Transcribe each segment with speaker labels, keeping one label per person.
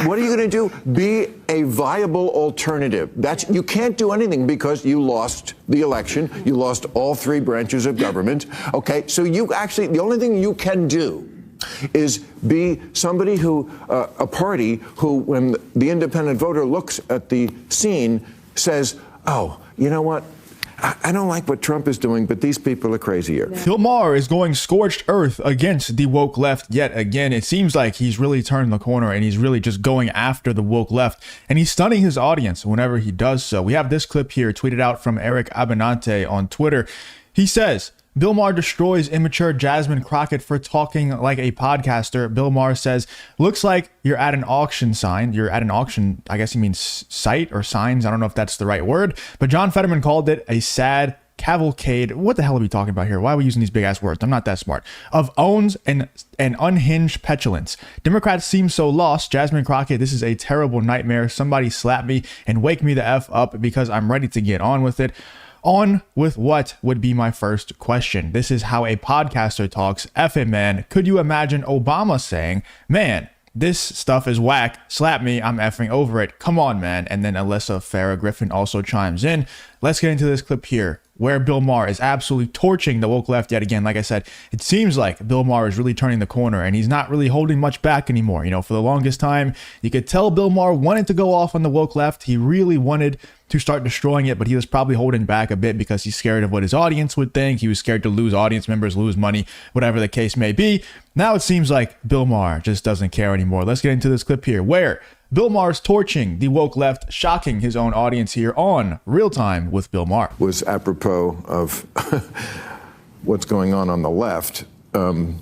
Speaker 1: What are you going to do? Be a viable alternative. You can't do anything because you lost the election. You lost all three branches of government. Okay, so the only thing you can do is be somebody who, a party who, when the independent voter looks at the scene, says, oh, you know what? I don't like what Trump is doing, but these people are crazier.
Speaker 2: Bill Maher is going scorched earth against the woke left yet again. It seems like he's really turned the corner and he's really just going after the woke left. And he's stunning his audience whenever he does so. We have this clip here tweeted out from Eric Abinante on Twitter. He says, Bill Maher destroys immature Jasmine Crockett for talking like a podcaster. Bill Maher says, looks like you're at an auction sign. You're at an auction, I guess he means site or signs. I don't know if that's the right word, but John Fetterman called it a sad cavalcade. What the hell are we talking about here? Why are we using these big ass words? I'm not that smart. Of owns and unhinged petulance. Democrats seem so lost. Jasmine Crockett, this is a terrible nightmare. Somebody slap me and wake me the F up because I'm ready to get on with it. On with what would be my first question. This is how a podcaster talks. Effing man, could you imagine Obama saying, man, this stuff is whack, slap me, I'm effing over it, come on, man. And then Alyssa Farah Griffin also chimes in. Let's get into this clip here where Bill Maher is absolutely torching the woke left yet again. Like I said, it seems like Bill Maher is really turning the corner and he's not really holding much back anymore. You know, for the longest time, you could tell Bill Maher wanted to go off on the woke left. He really wanted to start destroying it, but he was probably holding back a bit because he's scared of what his audience would think. He was scared to lose audience members, lose money, whatever the case may be. Now it seems like Bill Maher just doesn't care anymore. Let's get into this clip here where Bill Maher's torching the woke left, shocking his own audience here on Real Time with Bill Maher.
Speaker 1: Was apropos of what's going on the left. And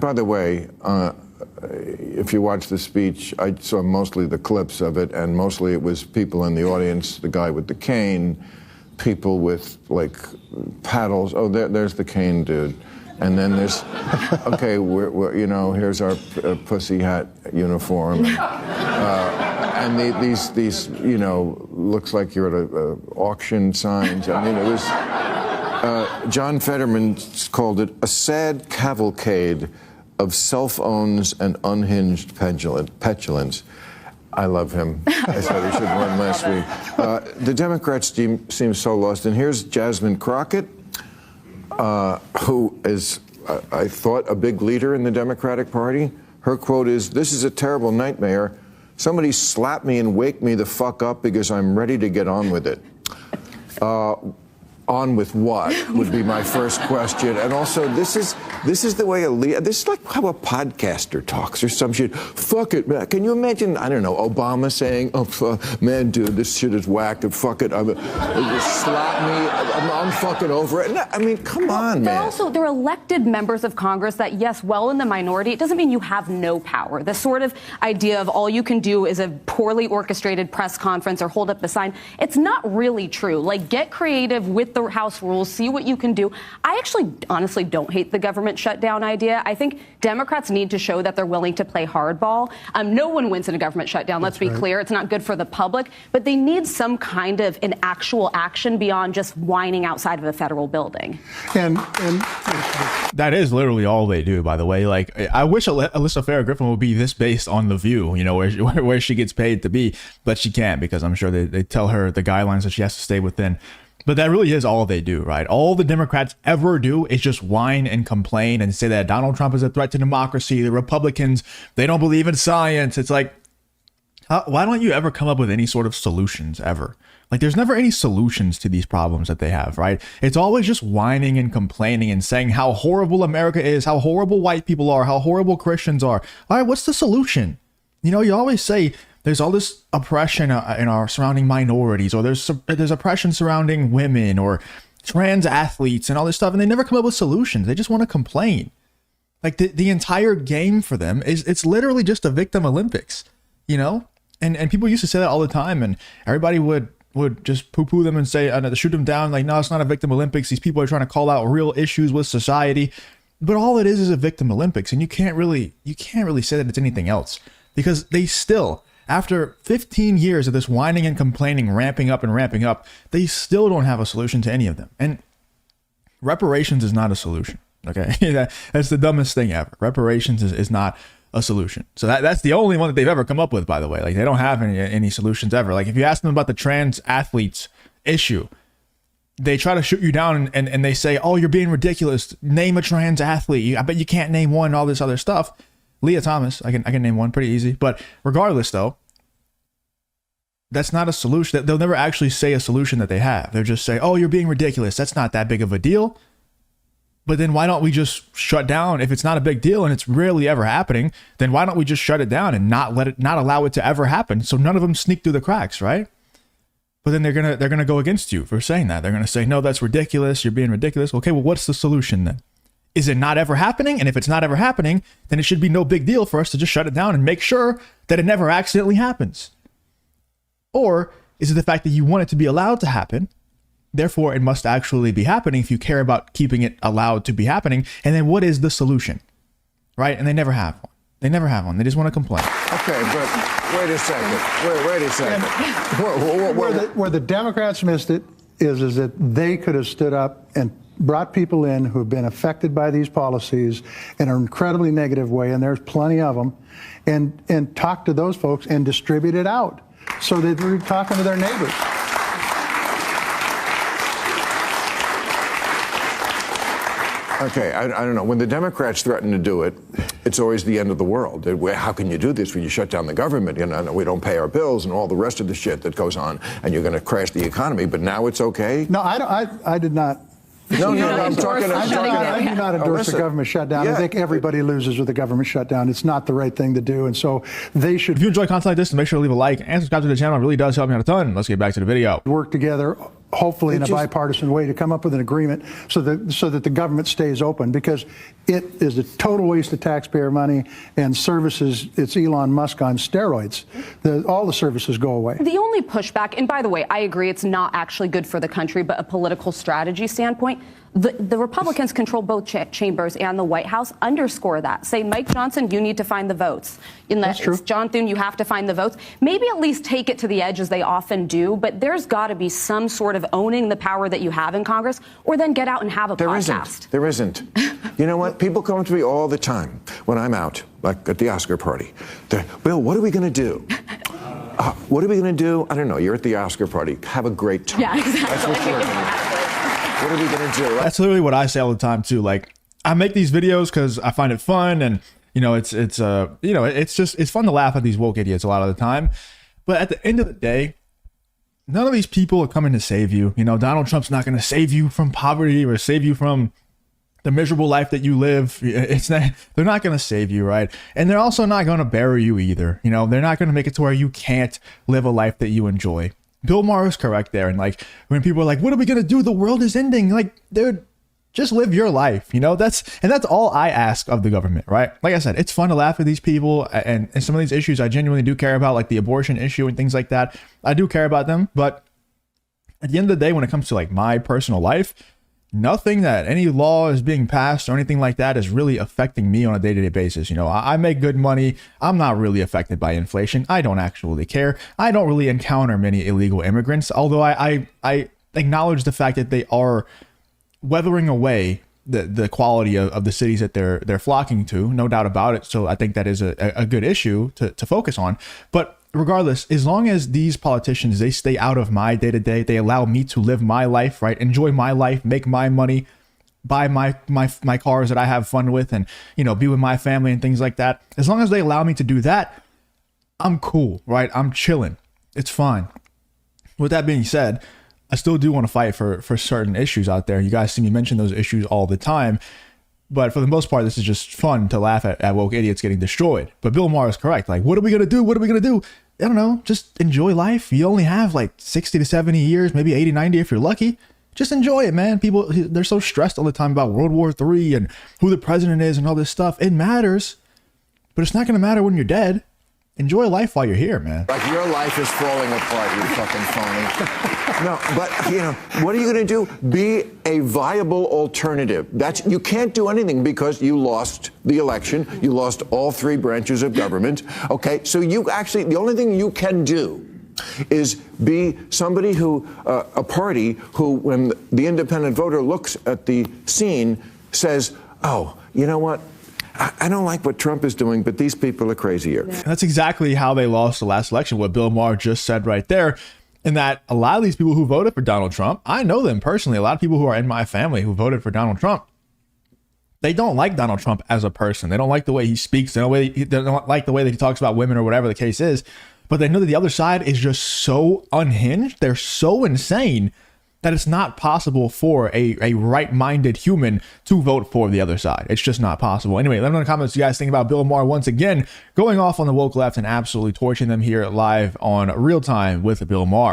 Speaker 1: by the way, if you watch the speech, I saw mostly the clips of it, and mostly it was people in the audience, the guy with the cane, people with like paddles. Oh, there's the cane dude. And then there's, okay, we're you know, here's our pussy hat uniform. And these, you know, looks like you're at a auction signs. I mean, it was, John Fetterman called it a sad cavalcade of self-owns and unhinged petulance. I love him. I said he should run last week. The Democrats seem so lost. And here's Jasmine Crockett, who is, I thought, a big leader in the Democratic Party. Her quote is, "This is a terrible nightmare. Somebody slap me and wake me the fuck up because I'm ready to get on with it." On with what would be my first question. And also, this is the way this is like how a podcaster talks or some shit. Fuck it, man. Can you imagine, I don't know, Obama saying, oh, man, dude, this shit is whacked, and fuck it, slap me, I'm fucking over it. No, I mean, come on, man.
Speaker 3: They're elected members of Congress that, yes, well in the minority, it doesn't mean you have no power. The sort of idea of all you can do is a poorly orchestrated press conference or hold up the sign, it's not really true. Like, get creative with the House rules, see what you can do. I actually honestly don't hate the government shutdown idea. I think Democrats need to show that they're willing to play hardball. No one wins in a government shutdown, let's be clear. It's not good for the public, but they need some kind of an actual action beyond just whining outside of a federal building.
Speaker 2: And that is literally all they do, by the way. Like, I wish Alyssa Farah Griffin would be this based on The View, you know, where she gets paid to be, but she can't because I'm sure they tell her the guidelines that she has to stay within. But that really is all they do, right? All the Democrats ever do is just whine and complain and say that Donald Trump is a threat to democracy. The Republicans, they don't believe in science. It's like, why don't you ever come up with any sort of solutions ever? Like, there's never any solutions to these problems that they have, right? It's always just whining and complaining and saying how horrible America is, how horrible white people are, how horrible Christians are. All right, what's the solution? You know, you always say, there's all this oppression in our surrounding minorities, or there's oppression surrounding women or trans athletes and all this stuff, and they never come up with solutions. They just want to complain. Like, the entire game for them it's literally just a victim Olympics, you know? And people used to say that all the time, and everybody would just poo-poo them and say, shoot them down. Like, no, it's not a victim Olympics. These people are trying to call out real issues with society. But all it is a victim Olympics, and you can't really say that it's anything else, because they still, after 15 years of this whining and complaining, ramping up, they still don't have a solution to any of them. And reparations is not a solution. Okay, that's the dumbest thing ever. Reparations is not a solution. So that's the only one that they've ever come up with, by the way. Like, they don't have any solutions ever. Like, if you ask them about the trans athletes issue, they try to shoot you down and they say, oh, you're being ridiculous. Name a trans athlete. I bet you can't name one, all this other stuff. Leah Thomas, I can name one pretty easy. But regardless, though, that's not a solution. They'll never actually say a solution that they have. They'll just say, oh, you're being ridiculous. That's not that big of a deal. But then why don't we just shut down? If it's not a big deal and it's rarely ever happening, then why don't we just shut it down and not allow it to ever happen? So none of them sneak through the cracks, right? But then they're gonna go against you for saying that. They're gonna say, no, that's ridiculous. You're being ridiculous. Okay, well, what's the solution then? Is it not ever happening? And if it's not ever happening, then it should be no big deal for us to just shut it down and make sure that it never accidentally happens. Or is it the fact that you want it to be allowed to happen? Therefore, it must actually be happening if you care about keeping it allowed to be happening. And then what is the solution? Right? And they never have one. They never have one. They just want to complain.
Speaker 1: Okay, but wait a second. Wait a second.
Speaker 4: Where the Democrats missed it is that they could have stood up and brought people in who have been affected by these policies in an incredibly negative way, and there's plenty of them, and talk to those folks and distribute it out so that they're talking to their neighbors.
Speaker 1: Okay, I don't know. When the Democrats threaten to do it, it's always the end of the world. How can you do this when you shut down the government? You know, we don't pay our bills and all the rest of the shit that goes on, and you're going to crash the economy. But now it's okay?
Speaker 4: No, I did not.
Speaker 1: No, I'm talking.
Speaker 4: I do not endorse the government shutdown.
Speaker 1: Yeah.
Speaker 4: I think everybody loses with the government shutdown. It's not the right thing to do, and so they should.
Speaker 2: If you enjoy content like this, make sure to leave a like and subscribe to the channel. It really does help me out a ton. Let's get back to the video.
Speaker 4: Work together, hopefully in a bipartisan way, to come up with an agreement so that the government stays open, because it is a total waste of taxpayer money and services. It's Elon Musk on steroids. All the services go away.
Speaker 3: The only pushback, and by the way, I agree, it's not actually good for the country, but a political strategy standpoint, the Republicans control both chambers and the White House. Underscore that. Say, Mike Johnson, you need to find the votes.
Speaker 4: That's true.
Speaker 3: John Thune, you have to find the votes. Maybe at least take it to the edge, as they often do, but there's got to be some sort of owning the power that you have in Congress, or then get out and have a podcast.
Speaker 1: There isn't. You know what? People come to me all the time when I'm out, like at the Oscar party. Bill, what are we going to do? What are we going to do? I don't know. You're at the Oscar party. Have a great time.
Speaker 3: Yeah, exactly.
Speaker 1: That's what we're doing. What are we going to do?
Speaker 2: That's literally what I say all the time too. Like, I make these videos because I find it fun, and it's fun to laugh at these woke idiots a lot of the time. But at the end of the day, none of these people are coming to save you. You know, Donald Trump's not going to save you from poverty or save you from the miserable life that you live. They're not going to save you, right? And they're also not going to bury you either. You know, they're not going to make it to where you can't live a life that you enjoy. Bill Maher is correct there. And like, when people are like, what are we going to do? The world is ending. Like, dude, just live your life. You know, that's all I ask of the government, right? Like I said, it's fun to laugh at these people, and some of these issues I genuinely do care about, like the abortion issue and things like that. I do care about them. But at the end of the day, when it comes to like my personal life, nothing that any law is being passed or anything like that is really affecting me on a day-to-day basis. You know, I make good money. I'm not really affected by inflation. I don't actually care. I don't really encounter many illegal immigrants, although I acknowledge the fact that they are weathering away the quality of the cities that they're flocking to, no doubt about it. So I think that is a good issue to focus on. But regardless, as long as these politicians, they stay out of my day-to-day, they allow me to live my life, right? Enjoy my life, make my money, buy my cars that I have fun with, and, you know, be with my family and things like that. As long as they allow me to do that, I'm cool, right? I'm chilling. It's fine. With that being said, I still do want to fight for certain issues out there. You guys see me mention those issues all the time. But for the most part, this is just fun to laugh at woke idiots getting destroyed. But Bill Maher is correct. Like, what are we going to do? What are we going to do? I don't know. Just enjoy life. You only have like 60 to 70 years, maybe 80, 90 if you're lucky. Just enjoy it, man. People, they're so stressed all the time about World War III and who the president is and all this stuff. It matters, but it's not going to matter when you're dead. Enjoy life while you're here, man.
Speaker 1: Like, your life is falling apart, you fucking phony. No, but, you know, what are you going to do? Be a viable alternative. You can't do anything because you lost the election. You lost all three branches of government. Okay, so the only thing you can do is be somebody a party who, when the independent voter looks at the scene, says, oh, you know what? I don't like what Trump is doing, but these people are crazier.
Speaker 2: That's exactly how they lost the last election, what Bill Maher just said right there. And that a lot of these people who voted for Donald Trump, I know them personally, a lot of people who are in my family who voted for Donald Trump, they don't like Donald Trump as a person. They don't like the way he speaks. They don't like the way that he talks about women or whatever the case is. But they know that the other side is just so unhinged. They're so insane that it's not possible for a right-minded human to vote for the other side. It's just not possible. Anyway, let me know in the comments what you guys think about Bill Maher once again going off on the woke left and absolutely torching them here live on Real Time with Bill Maher.